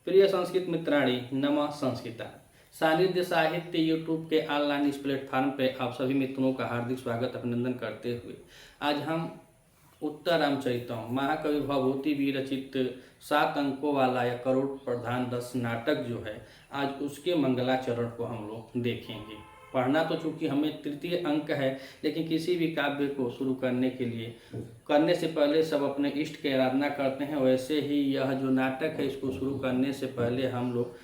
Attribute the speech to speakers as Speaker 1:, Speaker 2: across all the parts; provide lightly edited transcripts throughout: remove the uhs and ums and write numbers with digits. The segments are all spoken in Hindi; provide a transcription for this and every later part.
Speaker 1: प्रिय संस्कृत मित्राणी नमः संस्कृता सानिध्य साहित्य यूट्यूब के ऑनलाइन इस प्लेटफॉर्म पे आप सभी मित्रों का हार्दिक स्वागत अभिनंदन करते हुए आज हम उत्तर रामचरितम महाकवि भवभूति विरचित 7 अंकों वाला या करोड़ प्रधान 10 नाटक जो है आज उसके मंगलाचरण को हम लोग देखेंगे। पढ़ना तो चूंकि हमें तृतीय अंक है, लेकिन किसी भी काव्य को शुरू करने से पहले सब अपने इष्ट की आराधना करते हैं। वैसे ही यह जो नाटक है इसको शुरू करने से पहले हम लोग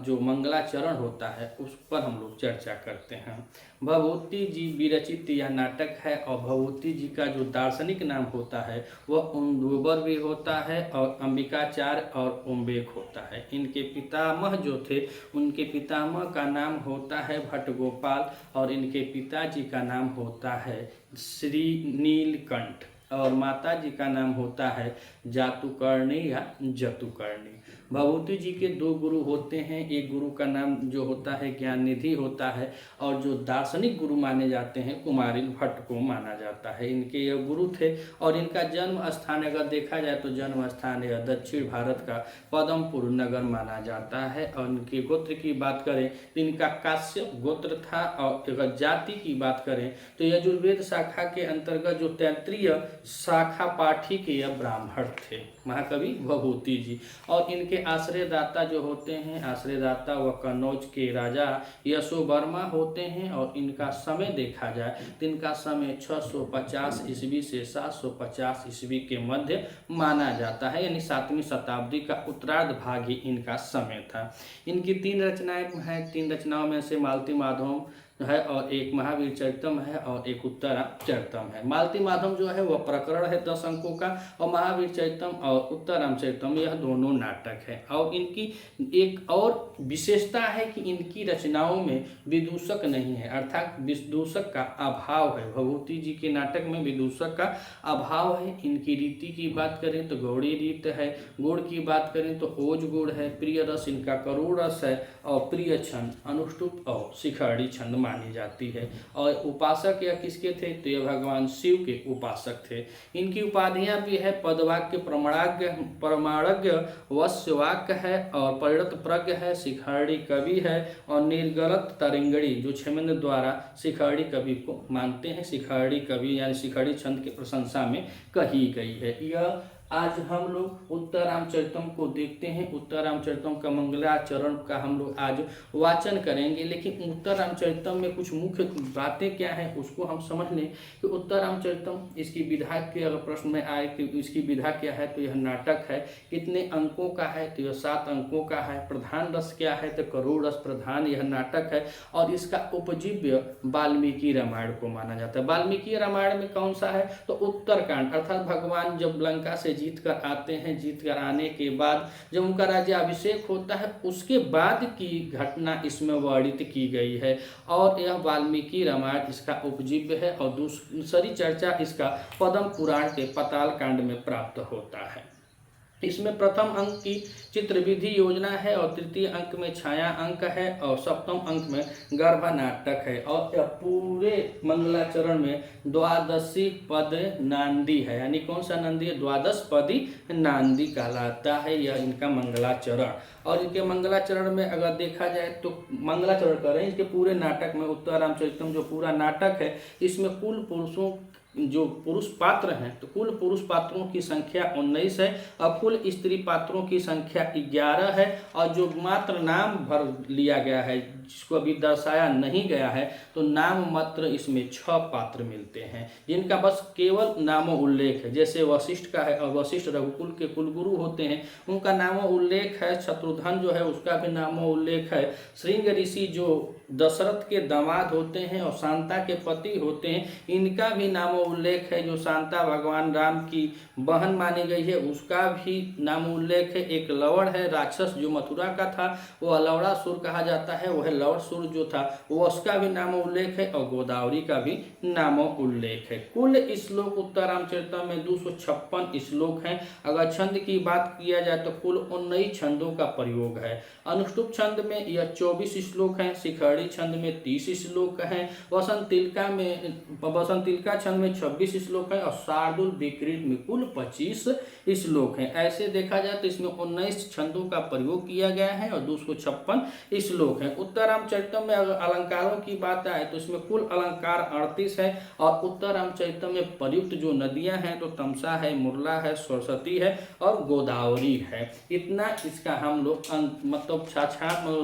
Speaker 1: जो मंगलाचरण होता है उस पर हम लोग चर्चा करते हैं। भवभूति जी विरचित यह नाटक है और भवभूति जी का जो दार्शनिक नाम होता है वह उन्दुबर भी होता है और अंबिकाचार्य और उम्बेक होता है। इनके पितामह जो थे उनके पितामह का नाम होता है भट्टगोपाल और इनके पिताजी का नाम होता है श्री नीलकंठ और माता जी का नाम होता है जातुकर्णी या जतुकर्णी। भवभूति जी के 2 गुरु होते हैं। एक गुरु का नाम जो होता है ज्ञान निधि होता है और जो दार्शनिक गुरु माने जाते हैं कुमारिल भट्ट को माना जाता है। इनके यह गुरु थे और इनका जन्म स्थान अगर देखा जाए तो जन्म स्थान यह दक्षिण भारत का पदमपुर नगर माना जाता है। और इनके गोत्र की बात करें तो इनका काश्यप गोत्र था और अगर जाति की बात करें तो यजुर्वेद शाखा के अंतर्गत जो तैत्रीय शाखा पाठी के यह ब्राह्मण थे महाकवि भवभूति जी। और इनके आश्रयदाता जो होते हैं आश्रयदाता व कन्नौज के राजा यशोवर्मा होते हैं। और इनका समय देखा जाए तो इनका समय 650 ईस्वी से 750 ईस्वी के मध्य माना जाता है, यानी 7वीं शताब्दी का उत्तरार्ध भाग ही इनका समय था। इनकी 3 रचनाएं हैं। 3 रचनाओं में से मालती माधवम है और एक महावीर चरितम है और एक उत्तरामचरितम है। मालती माधवम जो है वह प्रकरण है 10 अंकों का और महावीर चरितम और उत्तरामचरितम यह दोनों नाटक है। और इनकी एक और विशेषता है कि इनकी रचनाओं में विदूषक नहीं है, अर्थात विदूषक का अभाव है। भवभूति जी के नाटक में विदूषक का अभाव है। इनकी रीति की बात करें तो गौड़ी रीत है, गुण की बात करें तो ओज गुण है, प्रिय रस इनका करुण रस है और प्रिय छंद अनुष्टुप और शिखड़ी छंद मानी जाती है। और उपासक यह किसके थे तो यह भगवान शिव के उपासक थे। इनकी उपाधियां भी है पदवाक्य प्रमाणज्ञ वस्यवाक्य है और परिणत प्रज्ञ है, शिखड़ी कवि है और निर्गलत तरिंगड़ी जो क्षेमेंद्र द्वारा शिखड़ी कवि को मानते हैं। शिखड़ी कवि यानी शिखड़ी छंद की प्रशंसा में कही गई है। यह आज हम लोग उत्तर रामचरितम को देखते हैं। उत्तर रामचरितम का मंगलाचरण का हम लोग आज वाचन करेंगे, लेकिन उत्तर रामचरितम में कुछ मुख्य बातें क्या हैं उसको हम समझ लें कि उत्तर रामचरितम इसकी विधा के अगर प्रश्न में आए कि इसकी विधा क्या है तो यह नाटक है। कितने अंकों का है तो यह 7 अंकों का है। प्रधान रस क्या है तो करोड़ रस प्रधान यह नाटक है। और इसका उपजीव्य वाल्मीकि रामायण को माना जाता है। वाल्मीकि रामायण में कौन सा है तो उत्तरकांड, अर्थात भगवान जब लंका से जीत कर आते हैं, जीत कर आने के बाद जब उनका राज्याभिषेक होता है उसके बाद की घटना इसमें वर्णित की गई है। और यह वाल्मीकि रामायण इसका उपजीव्य है। और दूसरी चर्चा इसका पद्म पुराण के पाताल कांड में प्राप्त होता है। इसमें प्रथम अंक की चित्र विधि योजना है और तृतीय अंक में छाया अंक है और सप्तम अंक में गर्भ नाटक है। और पूरे मंगलाचरण में द्वादशी पद नांदी है, यानी कौन सा नंदी है 12 पदी नांदी कहलाता है यह इनका मंगलाचरण। और इनके मंगलाचरण में अगर देखा जाए तो मंगलाचरण करें इसके पूरे नाटक में उत्तर रामचरितम जो पूरा नाटक है इसमें कुल पुरुषों जो पुरुष पात्र हैं तो कुल पुरुष पात्रों की संख्या 19 है और कुल स्त्री पात्रों की संख्या 11 है। और जो मात्र नाम भर लिया गया है जिसको अभी दर्शाया नहीं गया है तो नाम मात्र इसमें 6 पात्र मिलते हैं जिनका बस केवल नामो उल्लेख है। जैसे वशिष्ठ का है और वशिष्ठ रघुकुल के कुलगुरु होते हैं उनका नामो उल्लेख है। शत्रुघ्न जो है उसका भी नामो उल्लेख है। श्रृंग ऋषि जो दशरथ के दामाद होते हैं और शांता के पति होते हैं इनका भी नामो उल्लेख है। जो शांता भगवान राम की बहन मानी गई है उसका भी नाम उल्लेख है। एक लवण है राक्षस जो मथुरा का था वो अलवड़ासुर कहा जाता है, वह लौट सूर्य जो था वो उसका भी नाम उल्लेख है और गोदावरी का भी नाम उल्लेख है। कुल श्लोक उत्तर रामचरितम में 256 श्लोक हैं। अगर छंद की बात किया जाए तो कुल 19 छंदों का प्रयोग है। अनुष्टुप छंद में यह 24 श्लोक हैं, शिखरी छंद में 30 श्लोक हैं, वसंत तिलका छंद में 26 श्लोक हैं और शार्दुल विकृत में कुल 25 श्लोक हैं। ऐसे देखा जाए तो इसमें 19 छंदों का प्रयोग किया गया है और 256 श्लोक हैं। उत्तर रामचरितम में अगर अलंकारों की बात आए तो इसमें कुल अलंकार 38 है और उत्तर रामचरितम में प्रयुक्त जो नदियां हैं तो तमसा है, मुरला है, सरस्वती है और गोदावरी है। इतना इसका हम लोग मतलब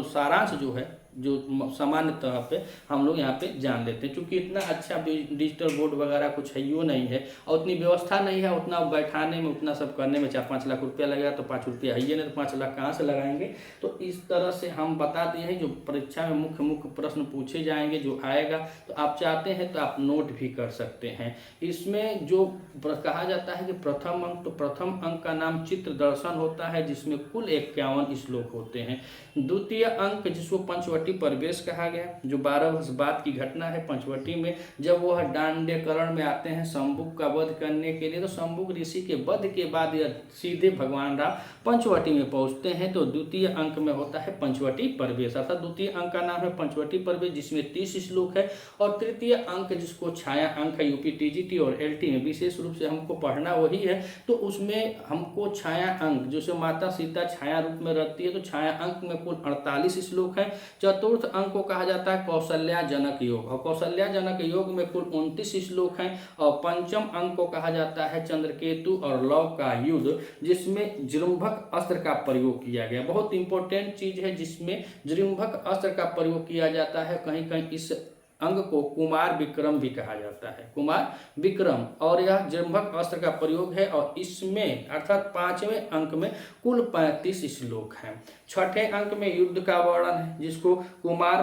Speaker 1: सारांश जो है जो सामान्य तौर पे हम लोग यहाँ पे जान लेते हैं। क्योंकि इतना अच्छा डिजिटल बोर्ड वगैरह कुछ है यो नहीं है और उतनी व्यवस्था नहीं है, उतना बैठाने में उतना सब करने में 4-5 लाख रुपया लगेगा तो 5 रुपया है ही नहीं, तो 5 लाख कहाँ से लगाएंगे। तो इस तरह से हम बता दिए हैं जो परीक्षा में मुख्य प्रश्न पूछे जाएंगे जो आएगा, तो आप चाहते हैं तो आप नोट भी कर सकते हैं। इसमें जो कहा जाता है कि प्रथम अंक, तो प्रथम अंक का नाम चित्र दर्शन होता है जिसमें कुल 51 श्लोक होते हैं। द्वितीय अंक जिसको पंचवटी प्रवेश कहा गया, जो 12 वर्ष बाद की घटना है पंचवटी में, जब वह दांडेकरण में आते हैं शंभुक का वध करने के लिए, तो शंभुक ऋषि के वध के बाद यह सीधे भगवान राम पंचवटी में पहुंचते हैं। तो द्वितीय अंक में होता है पंचवटी प्रवेश, अर्थात द्वितीय अंक का नाम है पंचवटी प्रवेश जिसमें 30 श्लोक है। और तृतीय अंक जिसको छाया अंक है, यूपी टीजीटी और एलटी में विशेष रूप से हमको पढ़ना वही है, तो उसमें हमको छाया अंक जो माता सीता छाया रूप में रहती है, तो छाया अंक में कुल 48 श्लोक है। चतुर्थ अंक को कहा जाता है कौशल्या जनक योग और कौशल्या जनक योग में कुल 29 श्लोक हैं। और पंचम अंक को कहा जाता है चंद्रकेतु और लव का युद्ध जिसमें जृंभक अस्त्र का प्रयोग किया गया। बहुत इंपॉर्टेंट चीज है जिसमें जृंभक अस्त्र का प्रयोग किया जाता है। कहीं कहीं इस अंग को कुमार विक्रम भी कहा जाता है, कुमार विक्रम, और यह जृंभक अस्त्र का प्रयोग है। और इसमें अर्थात 5वें अंक में कुल 35 श्लोक हैं। छठे अंक में युद्ध का वर्णन है जिसको कुमार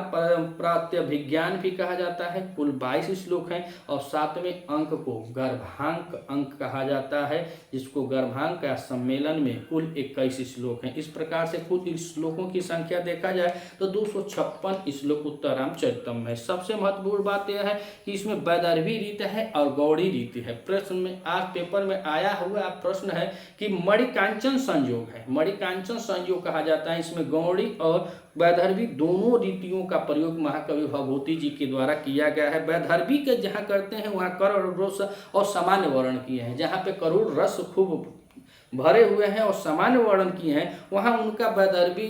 Speaker 1: प्रात्यभिज्ञान भी कहा जाता है, कुल 22 श्लोक हैं। और 7वें अंक को गर्भांक अंक कहा जाता है जिसको गर्भांक का सम्मेलन में कुल 21 श्लोक हैं। इस प्रकार से कुल श्लोकों की संख्या देखा जाए तो 256 श्लोक उत्तर रामचरितम में। सबसे महत्वपूर्ण बात यह है कि इसमें वैदर्भी रीत है और गौड़ी रीत है। प्रश्न में आज पेपर में आया हुआ प्रश्न है कि मणिकांचन संयोग है, मणिकांचन संयोग कहा जाता है। इसमें गौड़ी और वैदर्भी दोनों रीतियों का प्रयोग महाकवि भवभूति जी के द्वारा किया गया है। वैदर्भी के जहाँ करते हैं वहाँ करुण रस और सामान्य वर्ण किए हैं, जहाँ पे करुण रस खूब भरे हुए हैं और सामान्य वर्णन किए हैं वहाँ उनका वैदर्भी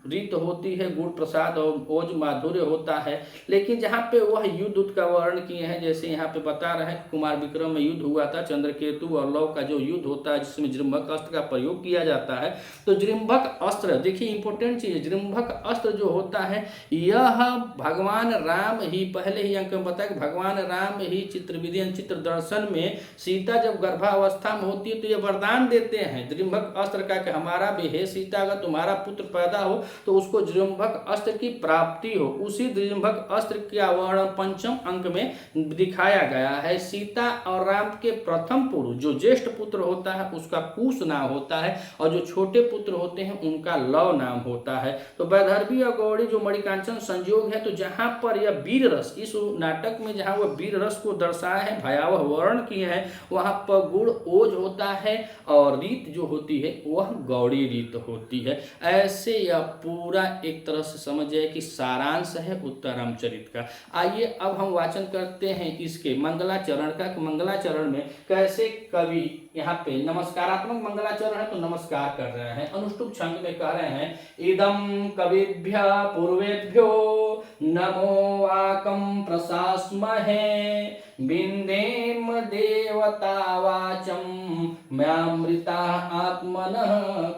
Speaker 1: रीत होती है, गुण प्रसाद और ओज माधुर्य होता है। लेकिन जहाँ पे वह युद्ध का वर्णन किए हैं, जैसे यहाँ पे बता रहे हैं कुमार विक्रम में युद्ध हुआ था, चंद्रकेतु और लव का जो युद्ध होता है जिसमें जृंभक अस्त्र का प्रयोग किया जाता है। तो जृंभक अस्त्र देखिए इंपॉर्टेंट चीज है, जृंभक अस्त्र जो होता है यह भगवान राम ही, पहले ही अंक में बताया कि भगवान राम ही चित्र दर्शन में सीता जब गर्भावस्था में होती है तो यह वरदान देते हैं जृंभक अस्त्र का कि हमारा भी हे सीता अगर तुम्हारा पुत्र पैदा हो तो उसको जृंभक अस्त्र की प्राप्ति हो। उसी जृंभक अस्त्र का वर्णन पंचम अंक में दिखाया गया है। सीता और राम के प्रथम पुरुष जो ज्येष्ठ पुत्र होता है उसका कुश नाम होता है और जो छोटे पुत्र होते हैं उनका लव नाम होता है। तो वैदर्भी और गौड़ी जो मणिकांचन संयोग है, तो जहां पर यह वीर रस, इस नाटक में जहां वह वीर रस को दर्शाया है, भयावह वर्ण किए हैं, वहां पर गुण ओज होता है और रीत जो होती है वह गौड़ी रीत होती है। ऐसे यह पूरा एक तरह से समझिए कि सारांश है उत्तर रामचरित का। आइए अब हम वाचन करते हैं इसके मंगलाचरण का। मंगलाचरण में कैसे कवि यहाँ पे नमस्कारात्मक मंगलाचरण है तो नमस्कार कर रहे हैं। अनुष्टुप छंद में कह रहे हैं इदं कविभ्य पूर्वेभ्यो नमो वाकं प्रशास्महे बिंदेम देवता वाचम म्यामृता आत्मनः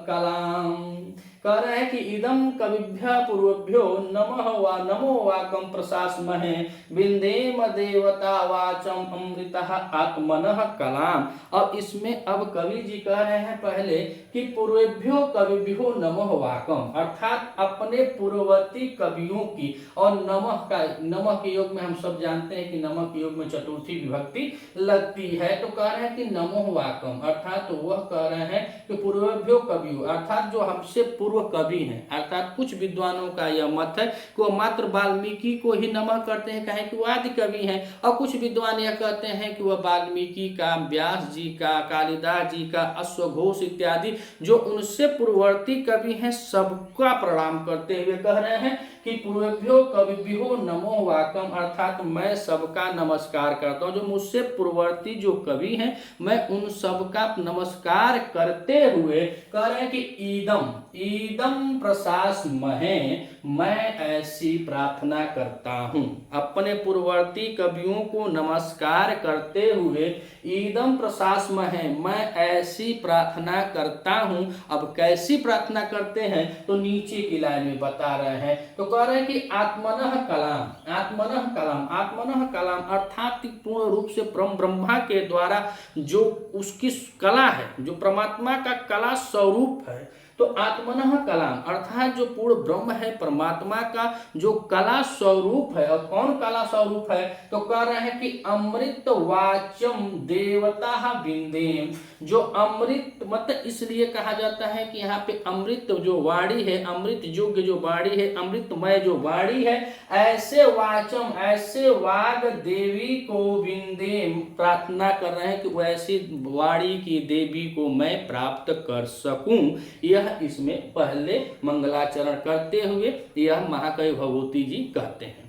Speaker 1: कलाम। कह रहे हैं कि इदम कविभ्य पूर्वभ्यो नमो वाकम प्रशास्महे बिंदेम देवता वाचम अमृतः आत्मनः कलाम। अब इसमें अब कवि जी कह रहे हैं पहले कि पूर्वेभ्यो कविभ्यो नमः वाकम, अर्थात अपने पूर्ववर्ती कवियों की, और नमः के योग में हम सब जानते हैं कि नमः के योग में चतुर्थी विभक्ति लगती है। तो कह रहे हैं कि नमः वाकम, अर्थात तो वह कह रहे हैं कि पूर्वेभ्यो कवियों, अर्थात जो हमसे पूर्व कवि हैं, अर्थात कुछ विद्वानों का यह मत है कि वह मात्र वाल्मीकि को ही नमः करते हैं, कहें कि वह आदि कवि हैं, और कुछ विद्वान यह कहते हैं कि वह वाल्मीकि का, व्यास जी का, कालिदास जी का, अश्वघोष इत्यादि जो उनसे पूर्ववर्ती कवि हैं सबका प्रणाम करते हुए कह रहे हैं कि पूर्वेभ्यो कविभ्यो नमो वाकम, अर्थात मैं सबका नमस्कार करता हूँ। जो मुझसे पूर्ववर्ती जो कवि हैं मैं उन सबका नमस्कार करते हुए कह रहे हैं कि ईदम ईदम प्रशासमहे, मैं ऐसी प्रार्थना करता हूँ। अपने पूर्ववर्ती कवियों को नमस्कार करते हुए ईदम प्रशासमहे, मैं ऐसी प्रार्थना करता हूँ। अब कैसी प्रार्थना करते हैं तो नीचे की लाइन में बता रहे हैं। तो कह रहे हैं कि आत्मनः कलाम, आत्मनः कलाम, आत्मनः कलाम अर्थात पूर्ण रूप से परम ब्रह्मा के द्वारा जो उसकी कला है, जो परमात्मा का कला स्वरूप है, तो आत्मनः कलाम अर्थात जो पूर्ण ब्रह्म है, परमात्मा का जो कला स्वरूप है। और कौन कला स्वरूप है तो कह रहे हैं कि अमृत वाचम देवता बिंदेम, जो अमृत मतलब इसलिए कहा जाता है कि यहाँ पे अमृत जो वाणी है, अमृत योग्य जो वाणी है, अमृतमय जो वाणी है, ऐसे वाचम, ऐसे वाग देवी को बिंदेम, प्रार्थना कर रहे हैं कि वैसी वाणी की देवी को मैं प्राप्त कर सकूं। यह इसमें पहले मंगलाचरण करते हुए यह महाकवि भभूति जी कहते हैं।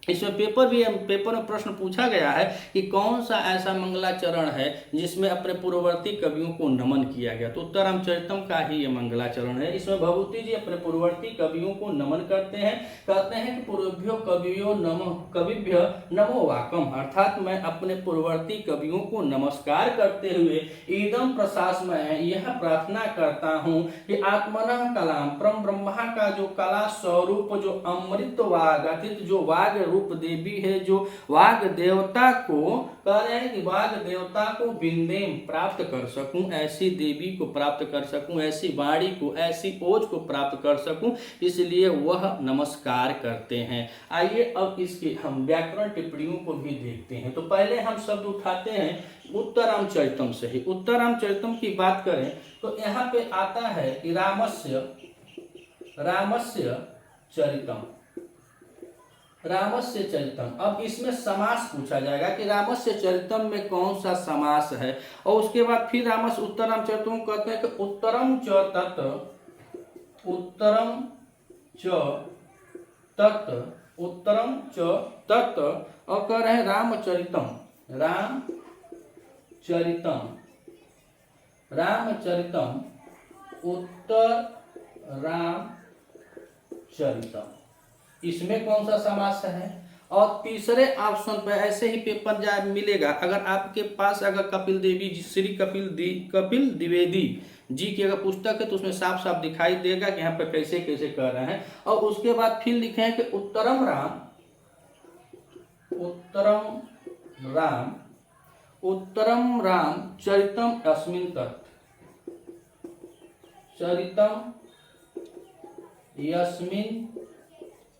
Speaker 1: इसमें पेपर में प्रश्न पूछा गया है कि कौन सा ऐसा मंगलाचरण है जिसमें अपने पूर्ववर्ती कवियों को नमन किया गया, तो उत्तर रामचरितम का ही ये मंगलाचरण है। इसमें भभूति जी अपने पूर्ववर्ती कवियों को नमन करते हैं, कहते हैं कि पूर्वेभ्यो कवियो नमः कविभ्य नमो वाकम, अर्थात मैं अपने पूर्ववर्ती कवियों को नमस्कार करते हुए ईदम प्रशासमय यह प्रार्थना करता हूँ कि आत्मनः कलाम, परम ब्रह्मा का जो कला स्वरूप, जो अमृत वाग, जो वाग रूप देवी है, जो वाग देवता को कह रहे हैं कि वाग देवता को बिंदेम प्राप्त कर सकूं, ऐसी देवी को प्राप्त कर सकूं, ऐसी वाणी को, ऐसी ओज को प्राप्त कर सकूं, इसलिए वह नमस्कार करते हैं। आइए अब इसकी हम व्याकरण टिप्पणियों को भी देखते हैं। तो पहले हम शब्द उठाते हैं उत्तर रामचरितम से ही। उत्तर रामचरितम की बात करें तो यहाँ पे आता है कि रामस्य चरितम, रामस्य चरितम। अब इसमें समास पूछा जाएगा कि रामस्य चरितम में कौन सा समास है, और उसके बाद फिर रामस्य उत्तर रामचरितम कहते हैं कि उत्तरम च तत्, उत्तरम च तत्, उत्तरम च तत्, और कह रहे हैं रामचरितम, रामचरितम, रामचरितम, उत्तर रामचरितम, इसमें कौन सा समास है। और तीसरे ऑप्शन पे ऐसे ही पेपर जा मिलेगा, अगर आपके पास अगर कपिल देवी श्री कपिल द्विवेदी जी की अगर पुस्तक है तो उसमें साफ साफ दिखाई देगा कि यहाँ पे कैसे कैसे कर रहे हैं। और उसके बाद फिर लिखे हैं कि उत्तरम राम, उत्तरम राम चरितम अस्मिन् तत्, चरितम यस्मिन्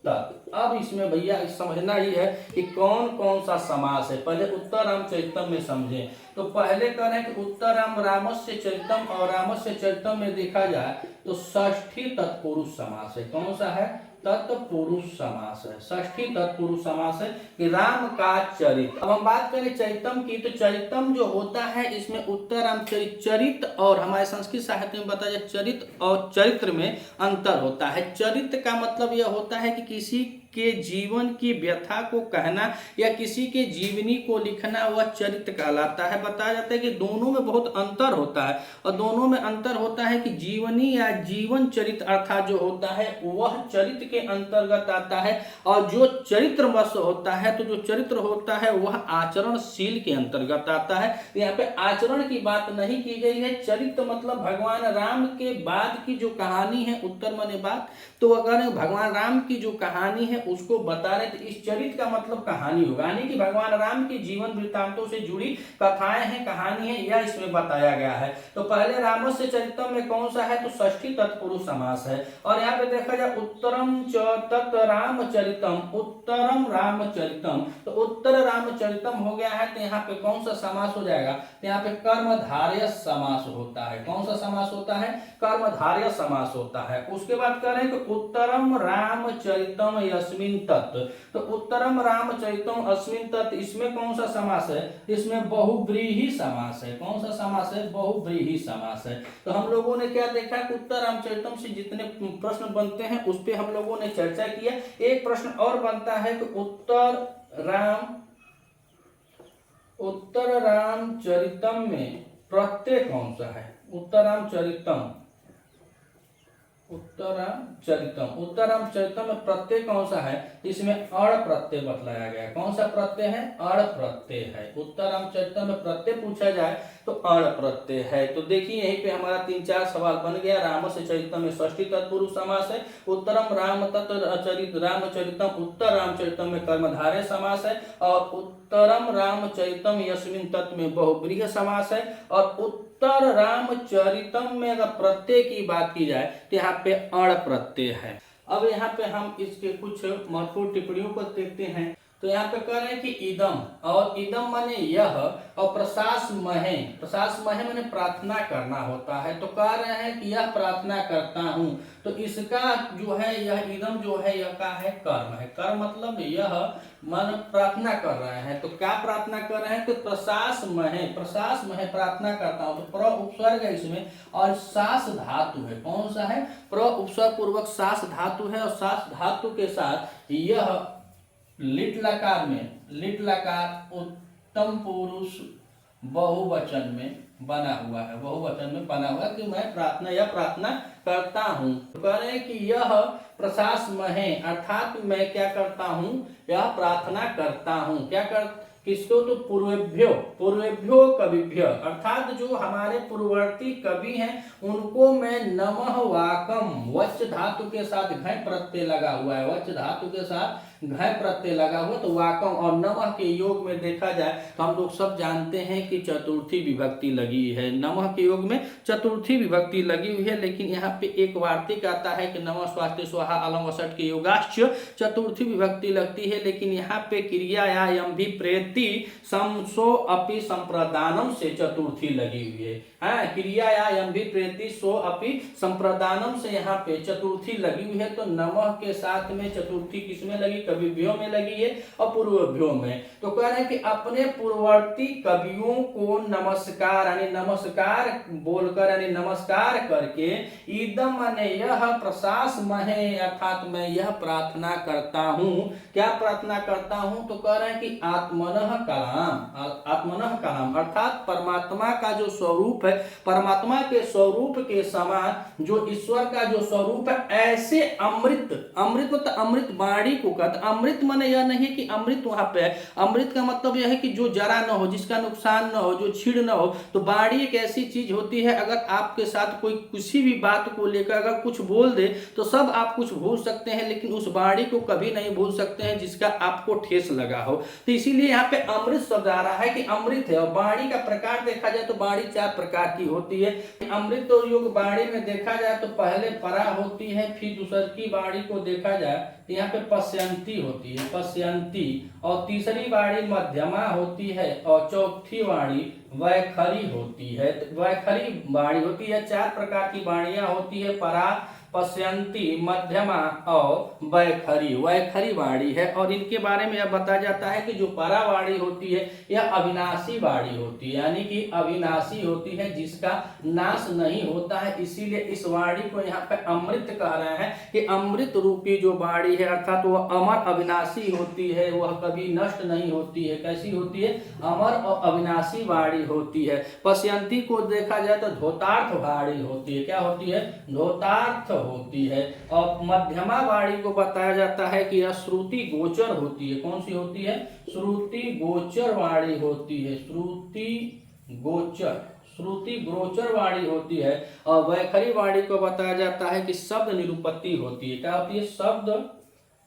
Speaker 1: तत्। अब इसमें भैया समझना ही है कि कौन कौन सा समास है। पहले उत्तर रामचरितम में समझें तो पहले कह रहे हैं कि उत्तर रामस्य चरितम, और रामस्य चरितम में देखा जाए तो षष्ठी तत्पुरुष समास है। कौन सा है? तत्पुरुष समास है, षष्ठी तत्पुरुष समास है कि राम का चरित। अब हम बात करें चरितम की, तो चरितम जो होता है इसमें उत्तर रामचरित, चरित और हमारे संस्कृत साहित्य में बताया जाए चरित और चरित्र में अंतर होता है। चरित्र का मतलब यह होता है कि किसी के जीवन की व्यथा को कहना या किसी के जीवनी को लिखना, वह चरित्र कहलाता है। बताया जाता है कि दोनों में बहुत अंतर होता है, और दोनों में अंतर होता है कि जीवनी या जीवन चरित्र अर्थात जो होता है वह चरित्र के अंतर्गत आता है, और जो चरित्रवश होता है तो जो चरित्र होता है वह आचरणशील के अंतर्गत आता है। यहाँ पे आचरण की बात नहीं की गई है। चरित्र मतलब भगवान राम के बाद की जो कहानी है, उत्तर माने बात, तो अगर भगवान राम की जो कहानी है उसको बता रहे। तो इस चरित का मतलब कहानी होगा, यानी कि भगवान राम की जीवन वृत्तांतों से जुड़ी कथाएं हैं, कहानी है, यह इसमें बताया गया है। तो पहले रामस्य चरितम में कौन सा है, तो षष्ठी तत्पुरुष समास है। और यहाँ पे देखा जाए उत्तरम च तत् रामचरितम, उत्तरम रामचरितम, तो उत्तर रामचरितम हो गया है। तो यहाँ पे कौन सा समास हो जाएगा, तो यहाँ पे कर्मधारय समास होता है। कौन सा समास होता है, कर्मधारय समास होता है। उसके बाद कह रहे हैं कि उत्तरम रामचरितम यस्मिन् तत्, तो उत्तरम रामचरितम अस्मिन् तत्, इसमें कौन सा समास है, इसमें बहुव्रीहि समास है। कौन सा समास है, बहुव्रीहि समास है। तो हम लोगों ने क्या देखा कि उत्तर रामचरितम से जितने प्रश्न बनते हैं उस पे हम लोगों ने चर्चा किया। एक प्रश्न और बनता है कि उत्तर रामचरितम में प्रत्यय कौन सा है, उत्तर रामचरितम में प्रत्यय कौन सा है, इसमें अड़ प्रत्यय बतलाया गया। कौन सा प्रत्यय है, अड़ प्रत्यय है। उत्तर रामचरितम में प्रत्यय पूछा जाए तो अड़ प्रत्यय है। तो देखिए यहीं पे हमारा 3-4 सवाल बन गया। रामस्य चरितम में षष्ठी तत्पुरुष समास है, उत्तरम रामचरितम उत्तर रामचरितम में कर्मधारय समास है, और उत्तरम रामचरितम यस्मिन् तत् में बहुव्रीहि समास है, और उत्तर रामचरितम में अगर प्रत्यय की बात की जाए तो यहाँ पे अड़ प्रत्यय है। अब यहाँ पे हम इसके कुछ महत्वपूर्ण टिप्पणियों को देखते हैं। तो यहाँ पे कह रहे हैं कि इदम, और इदम माने यह, और प्रशास महे, प्रशास महे माने प्रार्थना करना होता है। तो कह रहे हैं कि यह प्रार्थना करता हूँ, तो इसका जो है यह इदम जो है यह का है, कर्म है। कर्म मतलब यह मन प्रार्थना कर रहे हैं। तो क्या प्रार्थना कर रहे हैं, तो प्रशास महे, प्रशास महे प्रार्थना करता हूँ। तो प्र उपसर्ग है इसमें, और सास धातु है। कौन सा है, प्र उपसर्ग पूर्वक सास धातु है, और सास धातु के साथ यह लिट लकार में, लिट लकार उत्तम पुरुष बहुवचन में बना हुआ है, बहुवचन में बना हुआ है कि मैं प्रार्थना या प्रार्थना करता हूँ। तो कह रहे हैं कि यह प्रशास महे, अर्थात मैं क्या करता हूँ, यह प्रार्थना करता हूँ। क्या कर किसको, तो पूर्वेभ्यो कविभ्य, अर्थात जो हमारे पूर्ववर्ती कवि हैं उनको मैं नमः वाकम, वच्च धातु के साथ घय प्रत्यय लगा हुआ है, वच्च धातु के साथ घय प्रत्यय लगा हुआ, तो वाकम और नमः के योग में देखा जाए तो हम लोग सब जानते हैं कि चतुर्थी विभक्ति लगी है। नमः के योग में चतुर्थी विभक्ति लगी हुई है, लेकिन यहाँ पे एक वार्तिक आता है कि नमः स्वास्ति स्वाहा अलम वसट के योगाश्च चतुर्थी विभक्ति लगती है, लेकिन यहाँ पे क्रिया या यम भी प्रेति समसो अपि संप्रदानम से चतुर्थी लगी हुई है। हाँ, क्रिया या यम भी प्रेति सो अपि संप्रदानम से यहाँ पे चतुर्थी लगी हुई है। तो नमः के साथ में चतुर्थी किसमें लगी, कविभ्यों में लगी है और पूर्वभ्यों में। तो कह रहे हैं कि अपने पूर्ववर्ती कवियों को नमस्कार, यानी नमस्कार बोलकर, यानी नमस्कार करके, इदम माने यह, प्रशास महे अर्थात मैं यह प्रार्थना करता हूँ। क्या प्रार्थना करता हूँ, तो कह रहे हैं कि आत्मनः कलाम, आत्मनः कलाम अर्थात परमात्मा का जो स्वरूप है, परमात्मा के स्वरूप के समान जो ईश्वर का जो स्वरूप है, ऐसे अमृत, अमृत मतलब अमृत वाणी को कहते। अमृत माने यह नहीं कि अमृत वहां पे है, अमृत का मतलब यह है कि जो जरा न हो, जिसका नुकसान न हो, जो छीड़ न हो। तो वाणी एक ऐसी चीज होती है, अगर आपके साथ कोई किसी भी बात को लेकर अगर कुछ बोल दे तो सब आप कुछ भूल सकते हैं, लेकिन उस वाणी को कभी नहीं भूल सकते हैं जिसका आपको ठेस लगा हो। तो इसीलिए यहाँ पे अमृत शब्द आ रहा है कि अमृत है। और वाणी का प्रकार देखा जाए तो वाणी 4 प्रकार की होती है। अमृत और योग वाणी में देखा जाए तो पहले परा होती है, फिर दूसरी की वाणी को देखा जाए यहाँ पे पश्यंती होती है, पश्यंती, और तीसरी वाणी मध्यमा होती है, और चौथी वाणी वैखरी होती है। तो वैखरी वाणी होती है। 4 प्रकार की वाणियां होती है, परा, पश्यंती, मध्यमा और वैखरी, वैखरी वाणी है। और इनके बारे में यह बताया जाता है कि जो परा वाणी होती है यह अविनाशी वाणी होती है, यानी कि अविनाशी होती है, जिसका नाश नहीं होता है। इसीलिए इस वाणी को यहाँ पे अमृत कह रहे हैं कि अमृत रूपी जो वाणी है, अर्थात वह अमर अविनाशी होती है, वह कभी नष्ट नहीं होती है। कैसी होती है, अमर और अविनाशी वाणी होती है। पश्यंती को देखा जाए तो धोतार्थ वाणी होती है। क्या होती है, धोतार्थ होती है। और मध्यमा वाणी को बताया जाता है कि यह श्रुति गोचर होती है। कौन सी होती है, श्रुति गोचर वाणी होती है, श्रुति गोचर, श्रुति गोचर वाणी होती है। और वैखरी वाणी को बताया जाता है कि शब्द निरुपत्ति होती है। क्या होती है, शब्द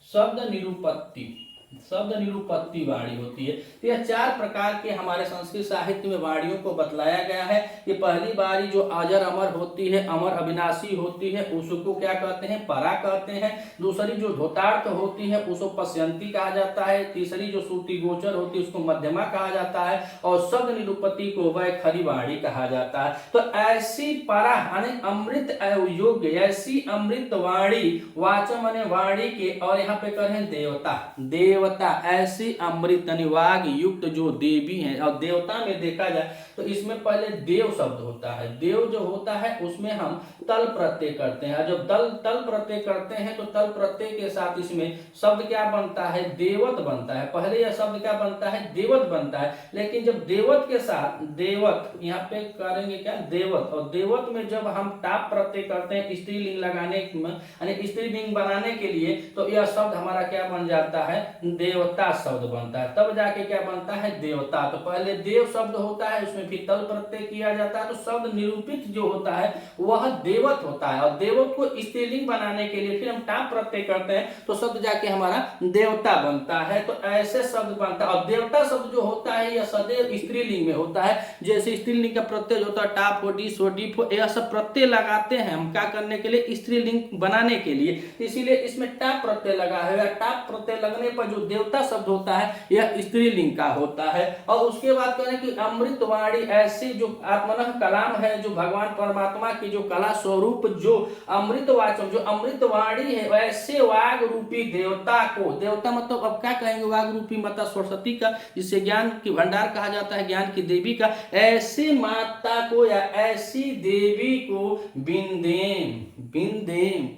Speaker 1: शब्द निरूपत्ति, शब्द निरूपत्ति वाणी होती है। तो यह 4 प्रकार के हमारे संस्कृत साहित्य में वाणियों को बतलाया गया है कि पहली वाणी जो अजर अमर होती है, अमर अविनाशी होती है, उसको क्या कहते हैं, परा कहते हैं। दूसरी जो धोतार्थ होती है उसको पश्यंती कहा जाता है। तीसरी जो श्रुति गोचर होती है उसको मध्यमा कहा जाता है, और शब्द निरूपत्ति को वैखरी वाणी कहा जाता है। तो ऐसी परा यानी अमृत योग्य, ऐसी अमृत वाणी, वाचम माने वाणी के, और यहाँ पे करें देवता, देवता ऐसी अमृत वाग युक्त जो देवी हैं। और देवता में देखा जाए तो इसमें पहले देव शब्द होता है। देव जो होता है उसमें हम तल प्रत्यय करते हैं। जब तल प्रत्यय करते हैं तो तल प्रत्यय के साथ इसमें शब्द क्या बनता है, देवत बनता है। पहले यह शब्द क्या बनता है, देवत बनता है। लेकिन जब देवत के साथ देवत यहाँ पे करेंगे क्या, देवत, और देवत में जब हम टाप प्रत्यय करते हैं स्त्रीलिंग लगाने में, यानी स्त्रीलिंग बनाने के लिए, तो यह शब्द हमारा क्या बन जाता है, देवता शब्द बनता है। तब जाके क्या बनता है, देवता। तो पहले देव शब्द होता है, उसमें फिर तल प्रत्यय किया जाता है, तो शब्द निरूपित जो होता है वह देवत होता है। और देवत को स्त्रीलिंग बनाने के लिए फिर हम टाप प्रत्यय करते हैं तो शब्द जाके हमारा देवता बनता है। तो ऐसे शब्द बनता है। और देवता शब्द जो होता है यह सदैव स्त्रीलिंग में होता है। जैसे स्त्रीलिंग का प्रत्यय होता है टाप हो, डिस हो, डिप हो, यह सब प्रत्यय लगाते हैं हम क्या करने के लिए, स्त्रीलिंग बनाने के लिए। इसीलिए इसमें टाप प्रत्यय लगा है। टाप प्रत्यय लगने पर जो देवता शब्द होता है यह स्त्रीलिंग का होता है। और उसके बाद कह रहे हैं कि अमृतवाणी, ऐसे जो आत्मनः कलाम है, जो भगवान परमात्मा की जो कला स्वरूप, जो अमृतवाचम, जो अमृतवाणी है, वैसे वाग रूपी देवता को, देवता मतलब अब क्या कहेंगे, वाग रूपी माता सरस्वती का, जिसे ज्ञान की भंडार कहा जाता है, ज्ञान की देवी का, ऐसी माता को या ऐसी देवी को बिंदेम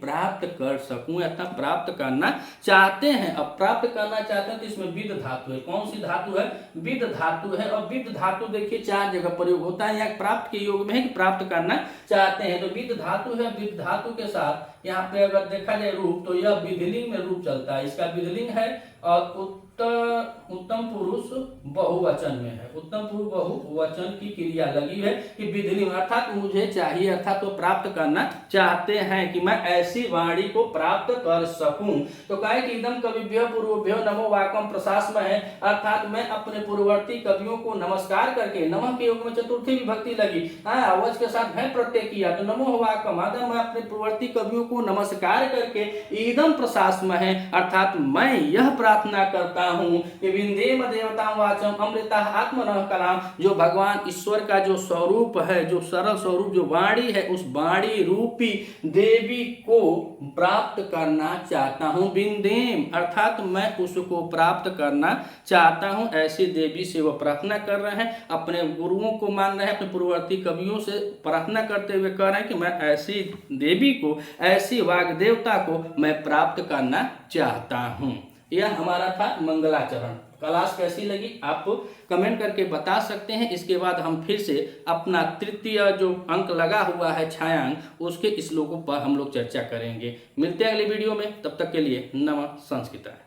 Speaker 1: प्राप्त कर सकूं, अर्थात प्राप्त करना चाहते हैं। अब प्राप्त करना चाहते हैं तो इसमें विद धातु है। कौन सी धातु है, विद धातु है। और विद धातु देखिए 4 जगह प्रयोग होता है। यहाँ प्राप्त के योग में है कि प्राप्त करना चाहते हैं, तो विद धातु है। विद धातु के साथ यहाँ पे अगर देखा जाए रूप, तो यह विधिलिंग में रूप चलता है। इसका विधिलिंग है और उत्तम पुरुष बहुवचन में है। उत्तम पुरुष बहुवचन की क्रिया लगी है कि विधिलिंग, अर्थात मुझे चाहिए, अर्थात तो प्राप्त करना चाहते हैं कि मैं ऐसी वाणी को प्राप्त कर सकूं। तो कहे कि इदम कविभ्यो पूर्वभ्यो नमो वाकम प्रशासम है, अर्थात मैं अपने पूर्ववर्ती कवियों को नमस्कार करके, नमः के योग में चतुर्थी विभक्ति लगी, अवज के साथ मैं प्रत्यय किया तो नमो वाकम, मैं अपने पूर्ववर्ती कवियों को नमस्कार करके इदम प्रशासम है, अर्थात मैं यह प्रार्थना करता हूं कि विंदेम देवतां वाचम अमृता आत्मनः कलाम, जो भगवान ईश्वर का जो स्वरूप है, जो सरल स्वरूप, जो वाणी है, उस वाणी रूपी देवी को प्राप्त करना चाहता हूं। विंदेम अर्थात मैं उसको प्राप्त करना चाहता हूं। ऐसी देवी से वो प्रार्थना कर रहे हैं, अपने गुरुओं को मान रहे हैं, अपने पूर्ववर्ती कवियों से प्रार्थना करते हुए कह रहे हैं कि मैं ऐसी देवी को, ऐसी वाग देवता को मैं प्राप्त करना चाहता हूं। यह हमारा था मंगलाचरण। क्लास कैसी लगी आप कमेंट करके बता सकते हैं। इसके बाद हम फिर से अपना तृतीय जो अंक लगा हुआ है छायांक, उसके श्लोकों पर हम लोग चर्चा करेंगे। मिलते हैं अगले वीडियो में, तब तक के लिए नमः संस्कृता।